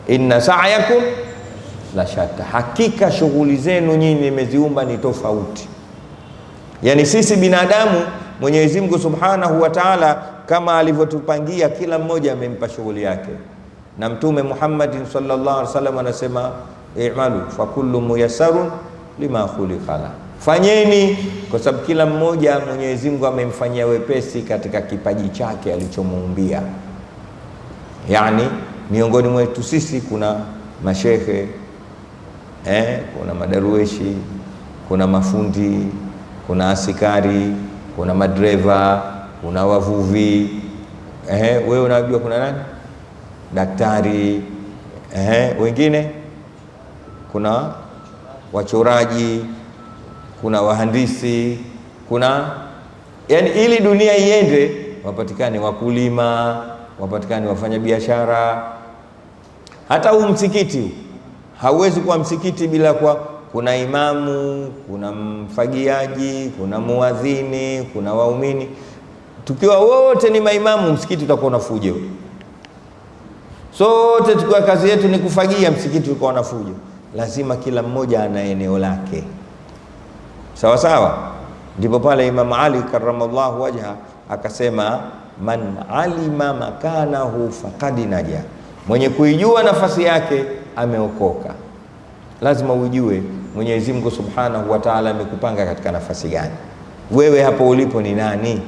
inna sa'yakum la shatta, hakika shughuli zenu nyinyi nimeziumba ni tofauti. Yani sisi binadamu Mwenyezi Mungu Subhanahu wa Ta'ala kama alivyotupangia, kila mmoja amempa shughuli yake, na Mtume Muhammad sallallahu alaihi wasallam anasema i'malu fa kullu muyassarun lima khuliqa la, fanyeni kwa sababu kila mmoja Mwenyezi Mungu amemfanyia wepesi katika kipaji chake alichomuumbia. Yani miongoni mwetu sisi kuna mashehe, kuna madarueshi, kuna mafundi, kuna askari, kuna madreva, kuna wavuvi, wewe unajua kuna nani? Daktari, wengine kuna wachoraji, kuna wahandisi, kuna yani, ili dunia iende wapatikane wakulima, wapatikane wafanya biashara. Hata huu msikiti hauwezi kuwa msikiti bila kuna imamu, kuna mfagiaji, kuna muadhini, kuna waumini. Tukiwa wote ni maimamu, msikiti utakuwa na fujo. Sote tukiwa kazi yetu ni kufagia, msikiti utakuwa na fujo. Lazima kila mmoja ana eneo lake, sawa sawa. Ndipo pale Imam Ali karramallahu wajha akasema, man alima makanahu faqad naja, mwenye kuijua nafasi yake ameokoka. Lazima ujue Mwenyezi Mungu Subhanahu wa Ta'ala amekupanga katika nafasi gani. Wewe hapo ulipo ni nani?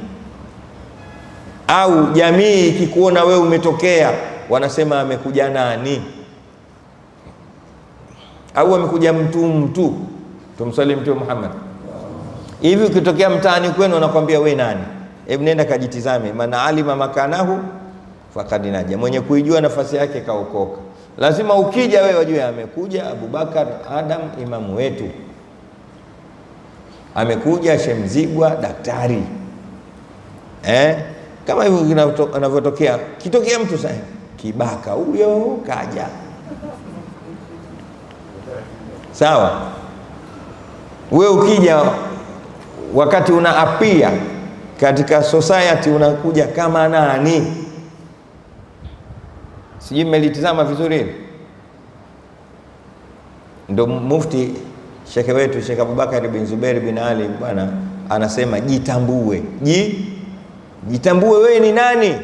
Au jamii ikikuona wewe umetokea wanasema amekuja nani? Au amekuja mtu tumsali Mtume Muhammad. Hivi ukitokea mtaani kwenu wanakuambia we nani? Hebu nenda kajitizame, mana alima makanahu faqad naja, mwenye kuijua nafasi yake kaokoka. Lazima ukija wewe wajue amekuja Abubakar Adam imamu wetu, amekuja Shemzigwa daktari, kama hivyo anavyotokea. Kitokea mtu sasa kibaka huyo kaja, sawa. Wewe ukija wakati unaapia katika society unakuja kama nani? Sijui mmelitizama vizuri hili. Ndio mufti shekhe wetu Sheikh Abubakar bin Zubair bin Ali bwana anasema jitambue. Jitambue wewe ni nani.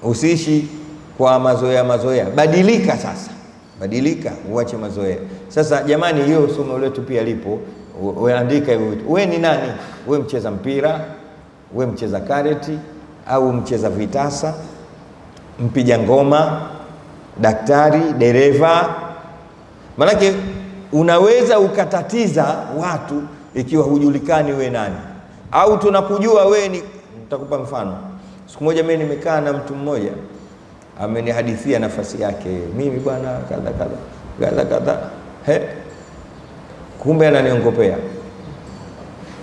Usiishi kwa mazoea. Badilika sasa. Badilika, uache mazoea. Sasa jamani, hiyo somo letu pia lipo. Uandika hivyo. Wewe ni nani? Wewe mcheza mpira, wewe mcheza karate, au mcheza vitasa, mpiga ngoma, daktari, dereva. Manake unaweza ukatatiza watu ikiwa hujulikani we nani. Au tunakujua we ni, nitakupa mfano. Siku moja mimi nimekaa na mtu mmoja amenihadithia nafasi yake, mimi bwana kadha. Kumbe ananiongopea.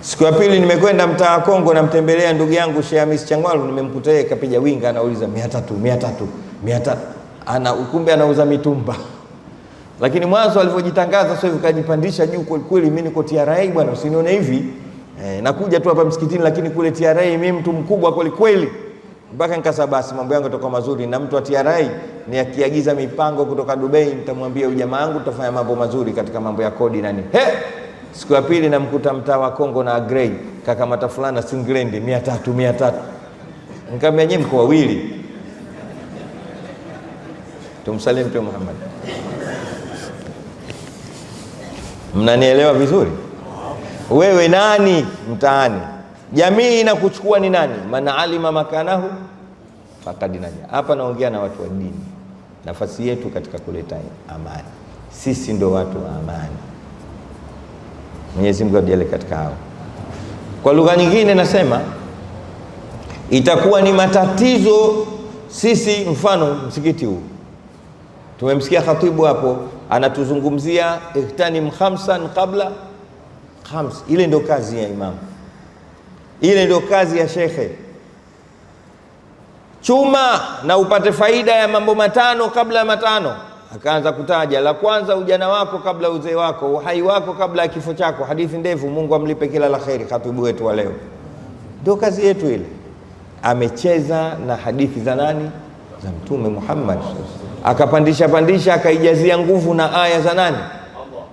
Siku ya pili nimekwenda mtaa Kongo, namtembelea ndugu yangu Sheikh Hamis Changwalu, nimemkuta yeye kapiga winga, anauliza 300. Kumbe anauza mitumba. Lakini mwanzo alivyojitangaza sasa hivi kajipandisha juu kweli, mimi niko TRA bwana, usinione hivi. Nakuja tu hapa msikitini, lakini kule TRA mimi mtu mkubwa kweli. Mpaka nikasema basi mambo yangu yatakuwa mazuri, na mtu wa TRA ni akiagiza mipango kutoka Dubai nitamwambia ujamaa wangu tutafanya mambo mazuri katika mambo ya kodi nani. Siku ya pili namkuta mtaa wa Kongo na Grey kaka mata fulana Singlendi 300. Nikamwambia nyinyi mko wawili. Tumsalim Mtume Muhammad. Mnanielewa vizuri? Wewe nani mtaani? Jamii inakuchukua ni nani? Man alima makanahu faqad naja. Hapa naongea na watu wa dini. Nafasi yetu katika kuleta amani. Sisi ndo watu wa amani. Mwenyezi Mungu ajalie katika hao. Kwa lugha nyingine nasema itakuwa ni matatizo sisi, mfano msikiti huu. Tumemsikia khatibu hapo anatuzungumzia ihtanim khamsan qabla khams. Ile ndio kazi ya imamu. Ile ndio kazi ya shekhe. Chuma na upate faida ya mambo 5 kabla ya 5. Akaanza kutaja la kwanza, ujana wako kabla uzee wako, uhai wako kabla ya kifo chako. Hadithi ndefu, Mungu amlipe kila la kheri khatibu wetu wa leo. Ndio kazi yetu ile. Amecheza na hadithi za nani? za Mtume Muhammad, akapandisha akaijazia nguvu na aya za nani?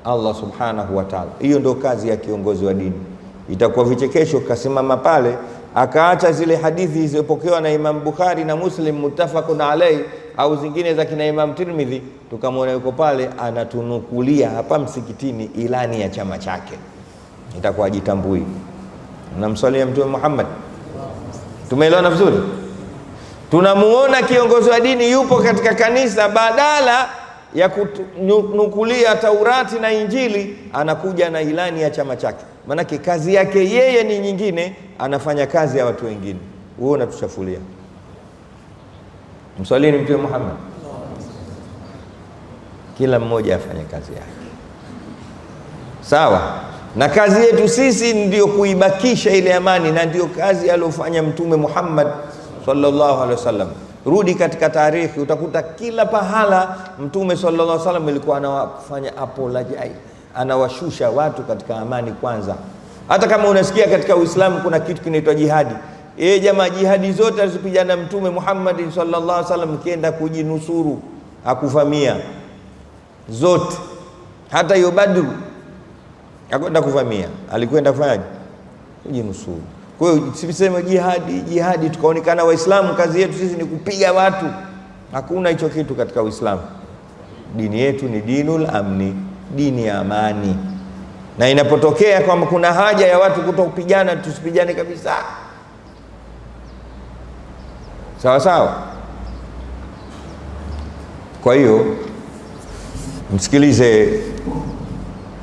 Allah subhanahu wa ta'ala. Hiyo ndio kazi ya kiongozi wa dini. Itakuwa vichekesho kasimama pale akaacha zile hadithi zilizopokewa na Imam Bukhari na Muslim muttafaqun alayhi au zingine za kina Imam Tirmidhi, tukamwona yuko pale anatunukulia hapa msikitini ilani ya chama chake. Itakuwa ajitambui. Namswalia Mtume Muhammad. Tumeelewana vizuri? Tunamuona kiongozi wa dini yupo katika kanisa, badala ya kunukulia Taurati na Injili anakuja na ilani ya chama chake. Maanake kazi yake yeye ni nyingine, anafanya kazi ya watu wengine. Wewe unatuchafulia. Mswalini Mtume Muhammad. Kila mmoja afanye kazi yake, sawa? Na kazi yetu sisi ndio kuibakisha ile amani, na ndio kazi aliyofanya Mtume Muhammad sallallahu alaihi wasallam. Rudi katika taarikhi, utakuta kila pahala Mtume sallallahu alaihi wasallam alikuwa anawafanya apologize, anawashusha watu katika amani kwanza. Hata kama unasikia katika Uislamu kuna kitu kinaitwa jihadi, jamaa, jihadi zote alizopigana Mtume Muhammad sallallahu alaihi wasallam kienda kujinusuru, hakuvamia zote. Hata hiyo Badru hakwenda kuvamia, alikwenda kufanyaje? Kujinusuru. Kwa hiyo siseme jihadi tukaonekana Waislamu kazi yetu sisi ni kupiga watu. Hakuna hicho kitu katika Uislamu. Dini yetu ni dinul amni, dini ya amani. Na inapotokea kwamba kuna haja ya watu kutopigana, tusipigane kabisa. Sawa sawa. Kwa hiyo msikilize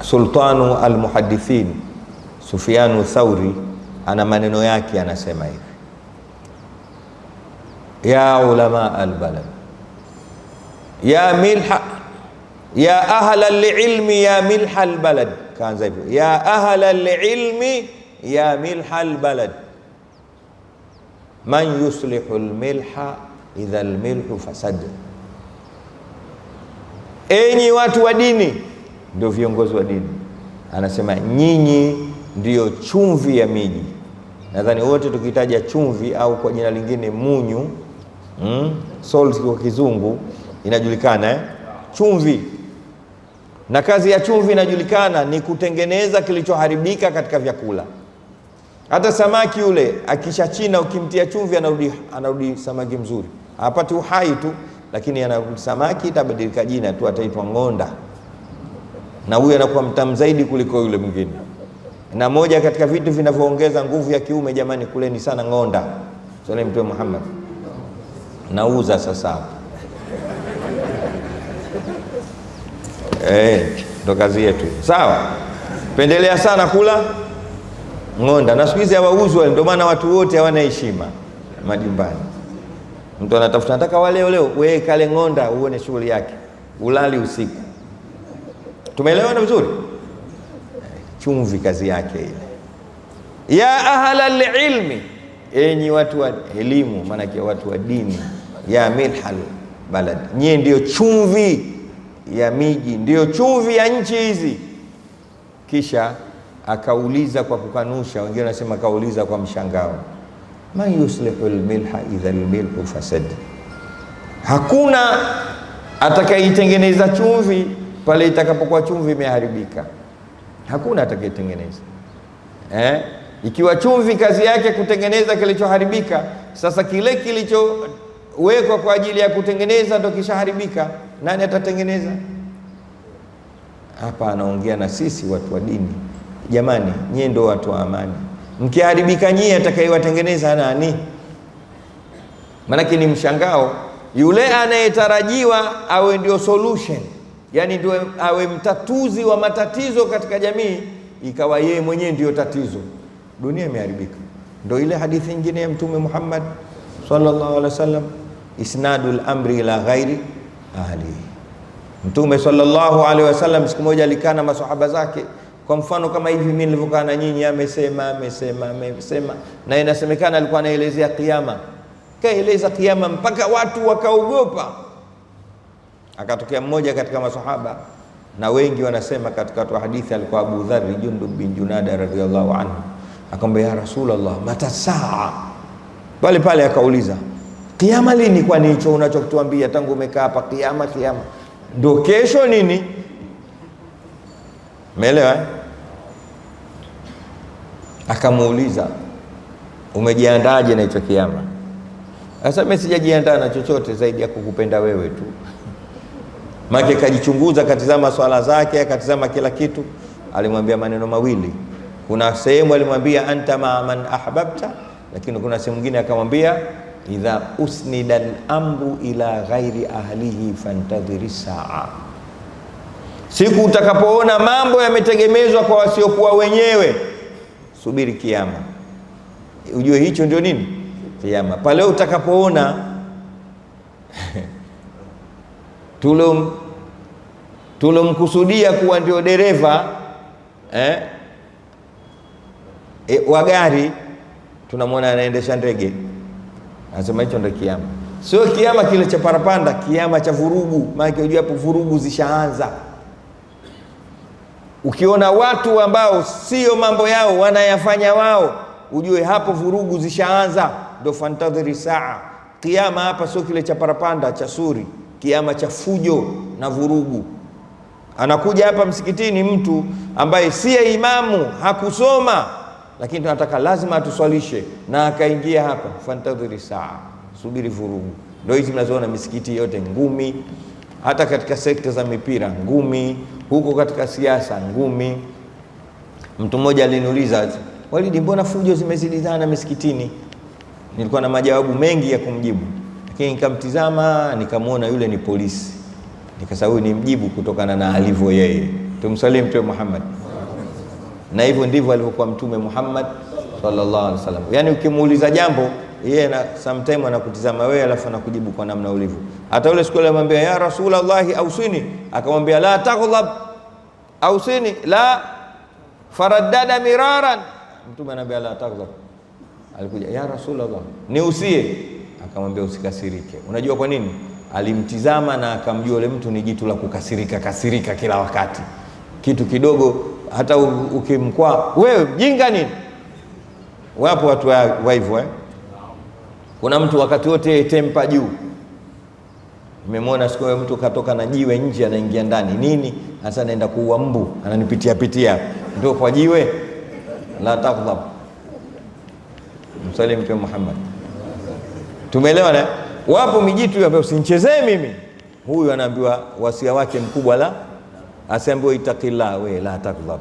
Sultanu al-Muhaddithin Sufyanu Thauri, ana maneno yake, anasema hivi: ya ulama al-balad, ya milha, ya ahla al-ilmi, ya milha al-balad. Kaanza hivyo, ya ahla al-ilmi, ya milha al-balad, man yuslihu al-milha idha al-milhu fasad. Enyi watu wa dini, ndio viongozi wa dini, anasema nyinyi ndio chumvi ya miji. Nadhani wote tukitaja chumvi au kwa jina lingine munyu, salt kwa kizungu, inajulikana chumvi. Na kazi ya chumvi inajulikana ni kutengeneza kilichoharibika katika vyakula. Hata samaki yule akishachina, ukimtia chumvi anarudi samaki mzuri, hapati uhai tu, lakini anarudi samaki, itabadilika jina tu, ataitwa ngonda, na huyu anakuwa mtamu zaidi kuliko yule mwingine. Na moja katika vitu vinavyoongeza nguvu ya kiume, jamani, kuleni sana ngonda. Sasa Mtume Muhammad nauza sasa. Ndo kazi yetu, sawa? Pendelea sana kula ngonda, na siku hizi hawauzwa, ndio maana watu wote hawana heshima majumbani. Mtu anatafuta, nataka wale leo, wewe kale ngonda uone shughuli yake, ulali usiku. Tumeelewana vizuri? Chumvi kazi yake ile. Ya ahla al-ilmi, enyi watu wa elimu, maana yake watu wa dini. Ya milhal balad, nyie ndio chumvi ya miji, ndio chumvi ya nchi hizi. Kisha akauliza kwa kukanusha, wengine wanasema akauliza kwa mshangao, man yuslihu al-milha idha al-milhu fasad, hakuna atakayeitengeneza chumvi pale itakapokuwa chumvi imeharibika. Hakuna atakayetengeneza. Ikiwa chumvi kazi yake kutengeneza kilichoharibika, sasa kile kilichowekwa kwa ajili ya kutengeneza ndio kishaharibika, nani atatengeneza? Hapa anaongea na sisi watu wa dini. Jamani, nyie ndio watu wa amani. Mkiharibika nyie, atakayewatengeneza nani? Maanake ni mshangao, yule anayetarajiwa awe ndio solution, yani ndio awe mtatuzi wa matatizo katika jamii, ikawa yeye mwenyewe ndio tatizo. Dunia imeharibika. Ndio ile hadithi nyingine ya Mtume Muhammad sallallahu alaihi wasallam, isnadul amri ila ghairi ahli. Mtume sallallahu alaihi wasallam siku moja alikaa na maswahaba zake, kwa mfano kama hivi mimi nilivyokaa na nyinyi, amesema, na inasemekana alikuwa anaelezea kiyama. Kaeleza kiyama mpaka watu wakaogopa. Akatokea mmoja katika maswahaba, na wengi wanasema katika watu hadithi alikuwa Abu Dharr Jundub bin Junada radhiyallahu anhu, akamwambia ya Rasulullah, mata saa? Pale akauliza, Kiyama lini? Kwani hicho unachokutuambia tangu umekaa hapa kiyama ndio kesho nini? Umeelewa? Akamuuliza, umejiandaje na hicho kiyama? Sasa mimi sijajiandaa na chochote zaidi ya kukupenda wewe tu. Maki kajichunguza, katizama swala zake, akatizama kila kitu. Alimwambia maneno mawili. Kuna sehemu alimwambia anta ma man ahbabta, lakini kuna sehemu nyingine akamwambia idha usnida al-amru ila ghairi ahlihi fantadhiri saa. Siku utakapoona mambo yametegemezwa kwa wasiokuwa wenyewe, subiri kiyama. Ujue hicho ndio nini? Kiyama. Pale utakapoona tulomkusudia kuwa ndio dereva wa gari, tunamwona anaendesha ndege, anasema hicho ndio kiyama. Sio kiyama kile cha parapanda, kiyama cha vurugu. Maana unajua hapo vurugu zishaanza. Ukiona watu ambao sio mambo yao wanayafanya wao, ujue hapo vurugu zishaanza. Ndio fantadhiri saa. Kiyama hapa sio kile cha parapanda cha suri, kiyama cha fujo na vurugu. Anakuja hapa msikitini mtu ambaye si imamu, hakusoma, lakini tunataka lazima atuswalishe, na akaingia hapa, fantadhiri saa, subiri vurugu. Ndio hizi mnazoona misikiti yote ngumi, hata katika sekta za mipira ngumi, huko katika siasa ngumi. Mtu mmoja aliniuliza, Walidi, mbona fujo zimezidi sana misikitini? Nilikuwa na majawabu mengi ya kumjibu, lakini nikamtizama nikamwona yule ni polisi, nikasema huyu ni mjibu kutokana na alivyo yeye. Tumsalimu Mtume Muhammad. Na hivyo ndivyo alivyokuwa Mtume Muhammad sallallahu alaihi wasallam. Yani ukimuuliza jambo, yeye na sometime anakutizama wewe, alafu anakujibu kwa namna ulivyo. Hata yule siku alimwambia ya Rasulullah ausini, akamwambia la taghdab ausini la, faraddada miraran. Mtume anambia la taghdab. Alikuja ya Rasulullah niusie, akamwambia usikasirike. Unajua kwa nini? Alimtizama na akamjua yule mtu ni jitu la kukasirika kila wakati. Kitu kidogo hata ukimkwa wewe mjinga nini. Wapo watu wa hivyo Kuna mtu wakati wote tempa juu. Nimemwona siku hiyo mtu katoka na jiwe nje anaingia ndani. Nini? Hasa naenda kuua mbu, ananipitia. Ndio kwa jiwe. La taghdab. Msalimu Mtume Muhammad. Tumeelewa na? Wapo mijitu ambayo usinichezee mimi. Huyu anaambiwa wasia wake mkubwa la asiambiwe itakillah we la taghdab.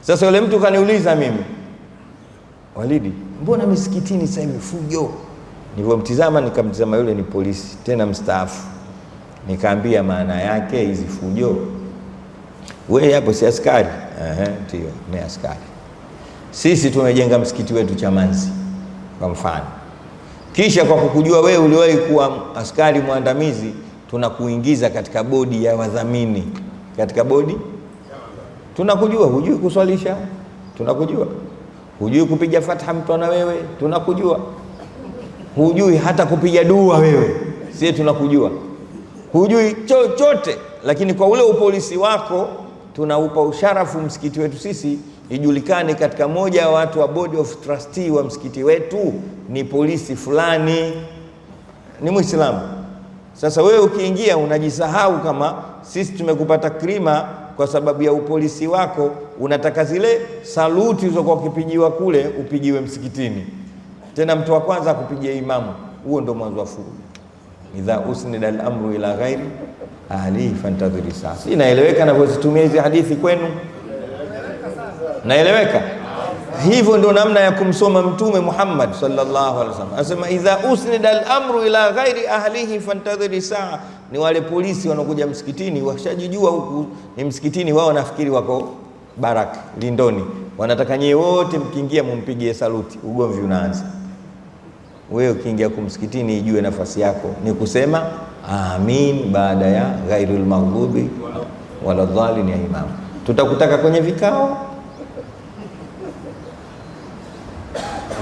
Sasa yule mtu kaniuliza mimi, Walidi, mbona misikitini sasa hivi fujo? Nilipomtizama nikamtizama yule ni polisi tena mstaafu. Nikaambia maana yake hizi fujo. Wewe hapo si askari? Ndio, ni askari. Sisi tumejenga msikiti wetu Chamanzi kwa mfano. Kisha kwa kukujua wewe uliwahi kuwa askari mwandamizi, tunakuingiza katika bodi ya wadhamini. Katika bodi tunakujua, hujui kuswalisha, tunakujua. Hujui kupiga fatha mtu na wewe, tunakujua. Hujui hata kupiga dua wewe, sisi tunakujua. Hujui chochote, lakini kwa ule upolisi wako tunaupa usharafu msikiti wetu sisi ijulikane katika moja ya watu wa board of trustee wa msikiti wetu ni polisi fulani, ni Muislamu. Sasa wewe ukiingia unajisahau kama sisi tumekupa takrima kwa sababu ya upolisi wako, unataka zile saluti ulizokuwa ukipigiwa kule upigiwe msikitini. Tena mtu wa kwanza kupigia imamu. Huo ndo mwanzo wa furugu. Idha usnida al-amru ila ghairi ahlihi fantadhiri saa. Inaeleweka na kuzitumia hizi hadithi kwenu? Naeleweka? Hivyo ndo namna ya kumsoma Mtume Muhammad sallallahu alaihi wasallam. Anasema idha usnida al-amru ila ghairi ahlihi fantadhiri saa. Ni wale polisi wanakuja msikitini, washajijua huku ni msikitini, wao wanafikiri wako Baraka Lindoni, wanataka nyewe wote mkiingia mumpigie saluti, ugomvi unaanza. Wewe ukiingia kumsikitini ijue nafasi yako ni kusema amin baada ya ghairul maghdubi wala dhalin ya imam. Tutakutaka kwenye vikao.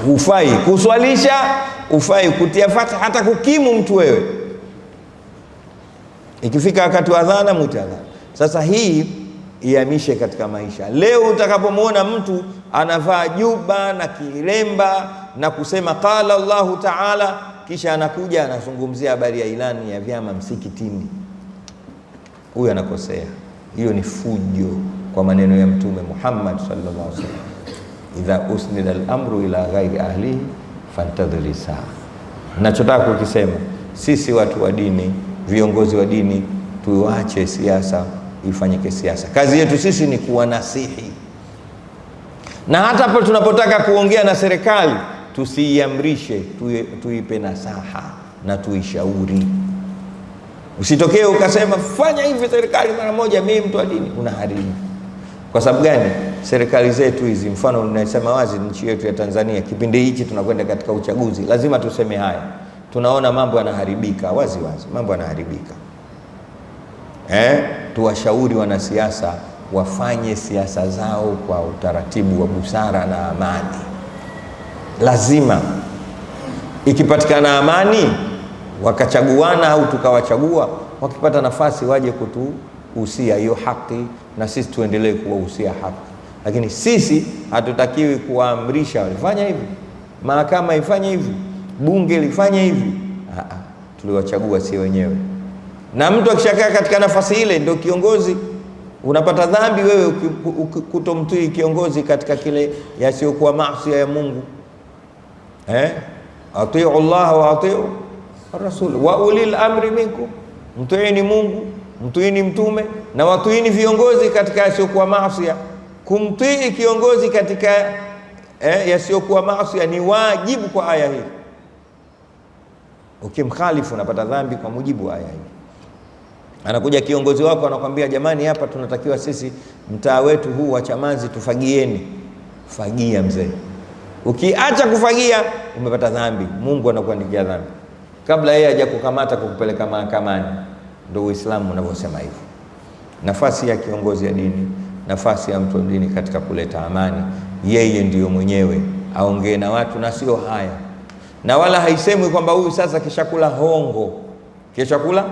Hufai kuswalisha, hufai kutia fatha, hata kukimu mtu wewe. Ikifika wakati wa adhana mwite adhana. Sasa hii ihamishe katika maisha. Leo utakapomwona mtu anavaa juba na kilemba na kusema qala Allahu Ta'ala, kisha anakuja anazungumzia habari ya ilani ya vyama msikitini. Huyu anakosea. Hiyo ni fujo kwa maneno ya Mtume Muhammad sallallahu alaihi wasallam, idha usnida al-amru ila ghairi ahlihi fantadhiri saa. Ninachotaka kukisema, sisi watu wa dini, viongozi wa dini, tuache siasa ifanyike siasa. Kazi yetu sisi ni kuwanasihi, na hata hapo tunapotaka kuongea na serikali tusiiamrishe, tuipe nasaha na tuishauri. Usitokee ukasema fanya hivi serikali mara moja, mimi mtu wa dini, unaharibu. Kwa sababu gani? Serikali zetu hizi, mfano ninasema wazi, nchi yetu ya Tanzania, kipindi hichi tunakwenda katika uchaguzi, lazima tuseme haya. Tunaona mambo yanaharibika wazi wazi, mambo yanaharibika. Tuwashauri wanasiasa wafanye siasa zao kwa utaratibu wa busara na amani. Lazima ikipatikana amani, wakachaguana au tukawachagua, wakipata nafasi waje kutuhusia hiyo haki, na sisi tuendelee kuwahusia haki. Lakini sisi hatutakiwi kuamrisha walifanya hivi, mahakama ifanye hivi, bunge lifanye hivi. Tuliwachagua si wenyewe. Na mtu akishakaa katika nafasi ile ndio kiongozi. Unapata dhambi wewe kutomtii kiongozi katika kile yasiyokuwa maasi ya Mungu. Atiu Allah wa atiu Rasul wa ulil amri minkum, mtuini Mungu, mtuini mtume, na watuini viongozi katika yasiyokuwa maasi. Kumtii kiongozi katika yasiyokuwa maasi ni wajibu kwa aya hii. Ukimkhalifu unapata dhambi kwa mujibu wa aya hii. Anakuja kiongozi wako anakuambia, jamani, hapa tunatakiwa sisi mtaa wetu huu wa Chamazi tufagieni. Fagia mzee. Ukiacha kufagia umepata dhambi, Mungu anakuandikia dhambi kabla yeye haja kukamata kukupeleka mahakamani. Ndio Uislamu unavyosema hivyo. Nafasi ya kiongozi ya dini, nafasi ya mtu wa dini katika kuleta amani, yeye ndiyo mwenyewe aongee na watu, na sio haya. Na wala haisemwi kwamba huyu sasa kishakula hongo, kishakula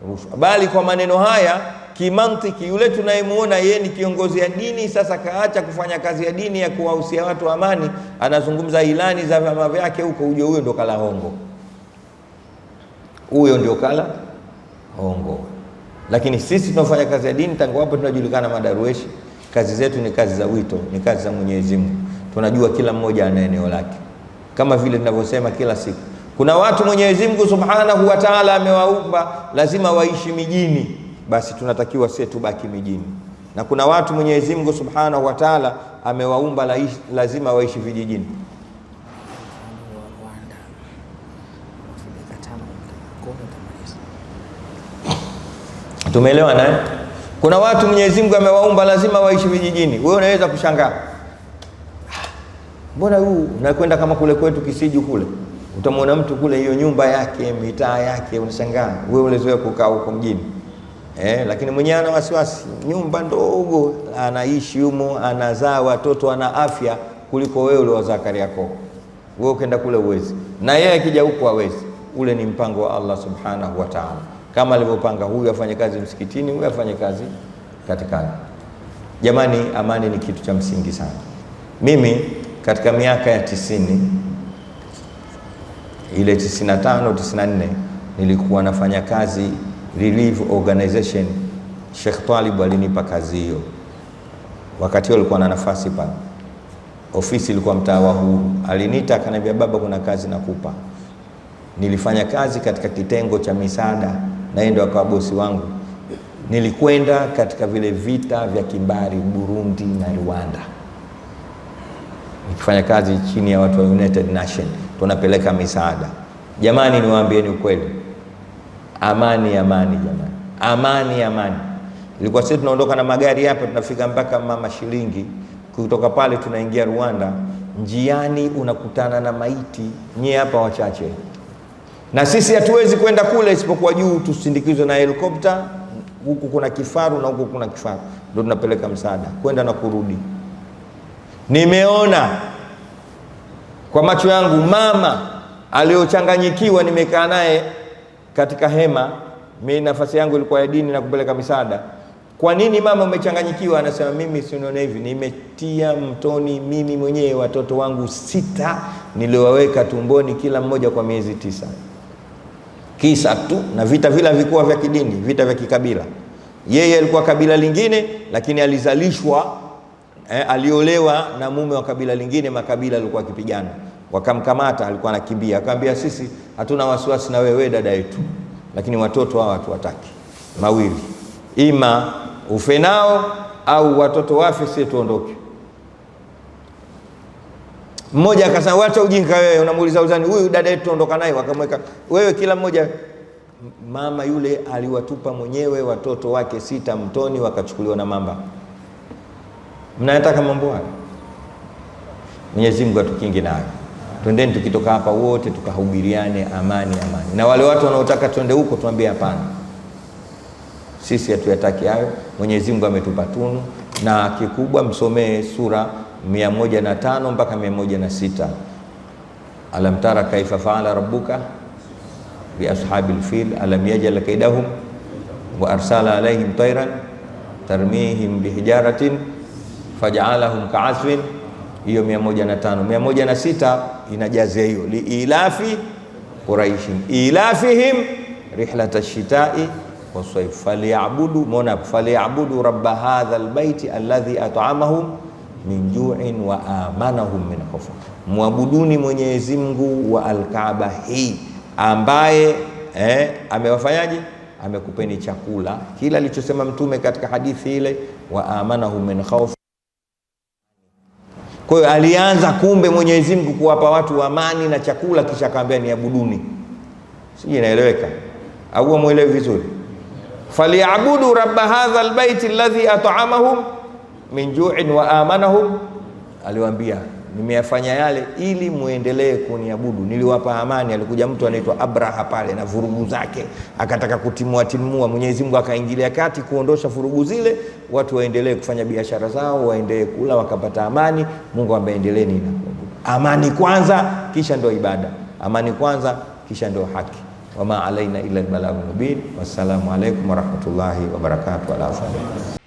rushwa, bali kwa maneno haya kimantiki, yule tunayemuona yeye ni kiongozi ya dini, sasa kaacha kufanya kazi ya dini ya kuwahusia watu amani, anazungumza ilani za vyama vyake huko, huyo ndio kala hongo, huyo ndio kala hongo. Lakini sisi tunafanya kazi ya dini, tangu hapo tunajulikana madarueshi. Kazi zetu ni kazi za wito, ni kazi za Mwenyezi Mungu. Tunajua kila mmoja ana eneo lake, kama vile tunavyosema kila siku. Kuna watu Mwenyezi Mungu Subhanahu wa Ta'ala amewaumba lazima waishi mijini, basi tunatakiwa sisi tubaki mijini. Na kuna watu Mwenyezi Mungu Subhanahu wa Ta'ala amewaumba lazima waishi vijijini. Tumeelewa naye? Kuna watu Mwenyezi Mungu amewaumba lazima waishi vijijini. Wewe unaweza kushangaa, mbona huu nakwenda kama kule kwetu Kisiju kule, utamwona mtu kule hiyo nyumba yake, mitaa yake, unashangaa. Wewe ulizoea kukaa huko mjini. Lakini mwenyewe ana wasiwasi, nyumba ndogo, anaishi humo, anazaa watoto, ana afya kuliko wewe ule wa Zakaria yako. Wewe ukienda kule uwezi, na yeye akija huko hawezi. Ule ni mpango wa Allah Subhanahu wa Ta'ala, kama alivyopanga huyu afanye kazi msikitini, huyu afanye kazi katika. Jamani, amani ni kitu cha msingi sana. Mimi katika miaka ya 90 ile 95 94 nilikuwa nafanya kazi Relief Organization. Sheikh Talib alinipa kazi hiyo. Wakati huo alikuwa na nafasi pale. Ofisi ilikuwa mtaa wa Huru. Aliniita akaniambia, baba, kuna kazi nakupa. Nilifanya kazi katika kitengo cha misaada, na yeye ndo akawa bosi wangu. Nilikwenda katika vile vita vya kimbari Burundi na Rwanda. Nikifanya kazi chini ya watu wa United Nations, tunapeleka misaada. Jamani, niwaambieni ukweli, amani jamani, amani. Ilikuwa sisi tunaondoka na magari hapa, tunafika mpaka Mama Shilingi. Kutoka pale tunaingia Rwanda, njiani unakutana na maiti, nyie hapa wachache. Na sisi hatuwezi kwenda kule isipokuwa juu tusindikizwe na helikopta. Huku kuna kifaru na huku kuna kifaru, ndio tunapeleka msaada kwenda na kurudi. Nimeona kwa macho yangu mama aliyochanganyikiwa, nimekaa naye katika hema. Mimi nafasi yangu ilikuwa ya dini na kupeleka misaada. Kwa nini mama umechanganyikiwa? Anasema mimi sinione hivi, nimetia mtoni mimi mwenyewe watoto wangu 6 niliowaweka tumboni kila mmoja kwa miezi 9. Kisa tu na vita vile vilikuwa vya kidini, vita vya kikabila. Yeye alikuwa kabila lingine, lakini alizalishwa aliolewa na mume wa kabila lingine, makabila alikuwa akipigana. Wakamkamata, alikuwa anakimbia. Akamwambia sisi hatuna wasiwasi na wewe dada yetu, lakini watoto hawa hatuwataki. Mawili, ima ufe nao au watoto wafe, sisi tuondoke. Mmoja akasema wacha ujinga wewe, unamuuliza uzani huyu dada yetu tuondoka naye. Wakamweka wewe, kila mmoja. Mama yule aliwatupa mwenyewe watoto wake 6 mtoni, wakachukuliwa na mamba. Mnayataka mambo haya? Mwenyezi Mungu atukinge nayo. Twendeni tukitoka hapa wote tukahubiriane amani. Na wale watu wanaotaka twende huko tuambie hapana, sisi hatuyataki hayo. Mwenyezi Mungu ametupa tunu, na kikubwa msomee sura 105 mpaka 106. Alam tara kaifa faala rabbuka bi ashabil fil alam yaj'al kaidahum wa arsala alaihim tayran tarmihim bihijaratin faj'alahum ka'asfin. Hiyo 105. 106 inajazia hiyo liilafi quraishin ilafihim rihlatash shita'i was-sayf falyabudu rabb hadha albayti alladhi at'amahum min ju'in wa amanahum min khawf. Muabuduni Mwenyezi Mungu wa Al-Kaaba hii ambaye amewafanyaje? Amekupeni chakula, kila alichosema mtume katika hadithi ile, wa amanahum min khawf. Kwa hiyo alianza kumbe Mwenyezi Mungu kuwapa watu amani na chakula, kisha akamwambia niabuduni. Sije inaeleweka au muelewe vizuri? Falyabudu rabb hadha albayt alladhi at'amahum min ju'in wa amanahum. Aliwaambia nimeyafanya yale ili muendelee kuniabudu, niliwapa amani. Alikuja mtu anaitwa Abraha pale na vurugu zake, akataka kutimua. Mwenyezi Mungu akaingilia kati kuondosha vurugu zile, watu waendelee kufanya biashara zao, waendelee kula, wakapata amani. Mungu ambaendeleeni na amani kwanza, kisha ndio ibada. Amani kwanza, kisha ndio haki. Wama alaina illa albalaghul mubin. Wassalamu alaykum warahmatullahi wabarakatuh.